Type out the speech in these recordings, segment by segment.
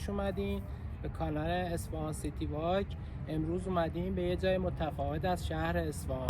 خوش اومدین به کانال اصفهان سیتی واک. امروز اومدیم به یه جای متفاوت از شهر اصفهان.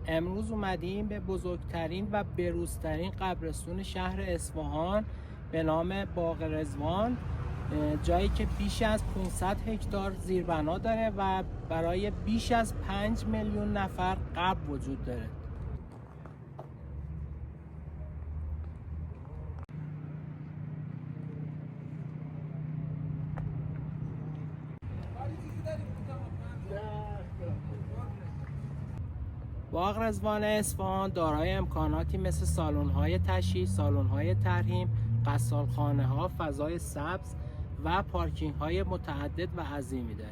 امروز اومدیم به بزرگترین و بروزترین قبرستون شهر اصفهان به نام باغ رضوان، جایی که بیش از 500 هکتار زیربنا داره و برای بیش از 5 میلیون نفر قبر وجود داره. باغ رضوان اصفهان دارای امکاناتی مثل سالن‌های تشییع، سالن‌های ترحیم، غسالخانه‌ها، فضای سبز و پارکینگ‌های متعدد و عظیمی داره.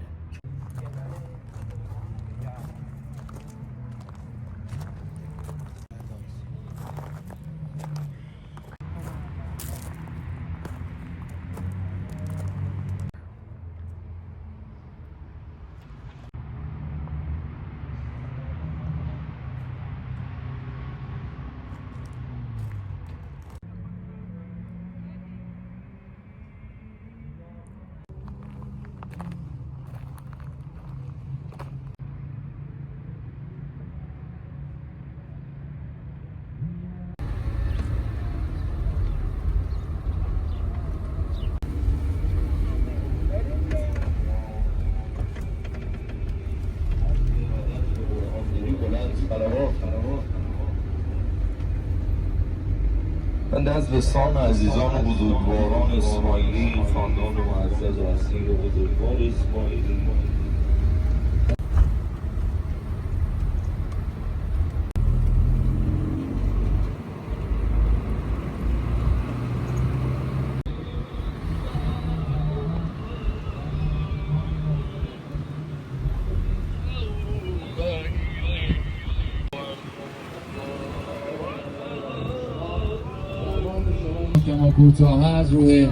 من از وسام عزیزان و بزرگواران اسماعیلی، خاندان معزز و اصیل و بزرگوار اسماعیلی، که ما کوتاه از روی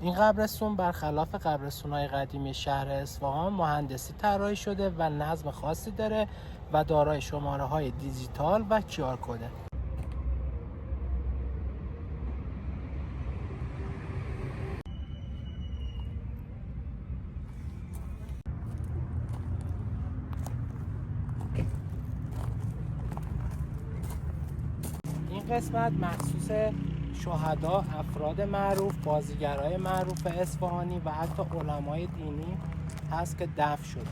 این قبرستون برخلاف قبرستون‌های قدیمی شهر اصفهان مهندسی طراحی شده و نظم خاصی داره و دارای شماره‌های دیجیتال و QR کده. این قسمت مخصوص شهدا، افراد معروف، بازیگرای معروف اصفهانی و حتی علمای دینی هست که دفن شدن.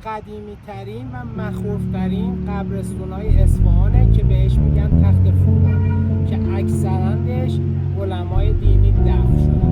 قدیمی ترین و مخوفترین قبرستون‌های اصفهانه که بهش میگن تخت فولاد که اکثرندش علمای دینی دفن شدن.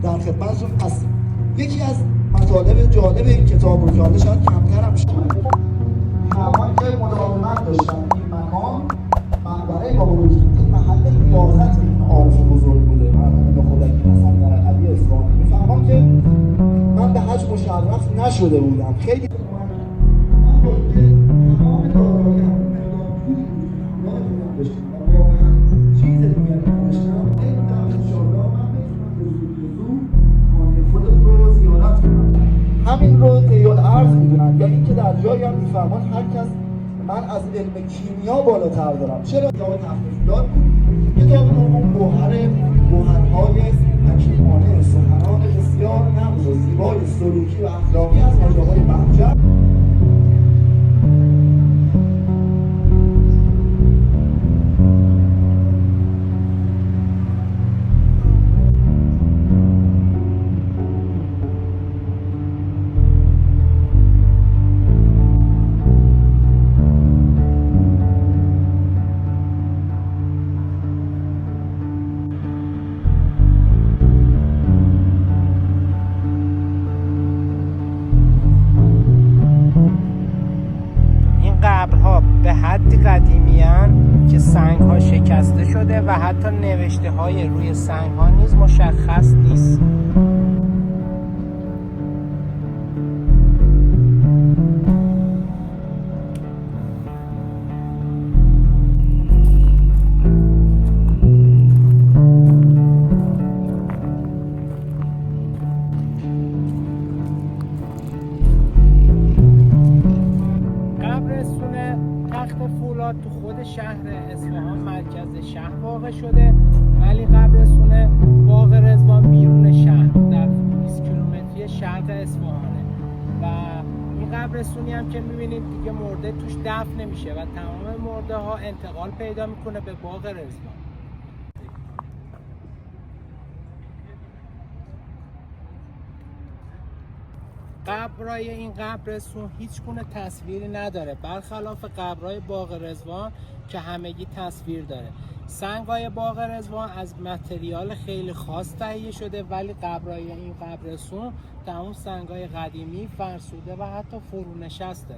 در خدمتتون هستیم. یکی از مطالب جالب این کتاب رو که حالا شاید کمتر هم شده، همانی که مداومت داشتن این مکان مقبره بابا رشدالدین محل ریاضت این عارف بزرگ بوده. مرحوم خدکی مثلا در علی اصفهانی میفهمم که من به حج مشرف نشده بودم. خیلی من با اینکه تمام دارایی هم مقدار پولی خودم داشتیم و واقعا چیز دیگری نداشتم، نمیدونم انشاءالله من بتونم به زود خانه خودت رو زیارت کنم. همین رو طیال عرض میدونن، یا اینکه در جایی هم میفرمان هر کس من از علم کیمیا بالاتر دارم. چرا؟ کتاب تخت فولاد بود. کتاب اون گوهرهای حکیمانه سخنان بسیار نمز و زیبای سلوکی و اخلاقی از حاجی‌های محجب. قبرها به حدی قدیمی‌اند که سنگ‌ها شکسته شده و حتی نوشته‌های روی سنگ‌ها نیز مشخص نیست. تخت فولاد تو خود شهر اصفهان مرکز شهر واقع شده، ولی قبرستون باغ رضوان بیرون شهر در 20 کیلومتری شرق اصفهانه و این قبرستونی هم که میبینید دیگه مرده توش دفن نمیشه و تمام مرده ها انتقال پیدا میکنه به باغ رضوان. قبرای این قبرستون هیچ گونه تصویری نداره، برخلاف قبرای باغ رضوان که همگی تصویر داره. سنگ‌های باغ رضوان از متریال خیلی خاص تهیه شده، ولی قبرای این قبرستون تمام سنگ‌های قدیمی فرسوده و حتی فرونشسته.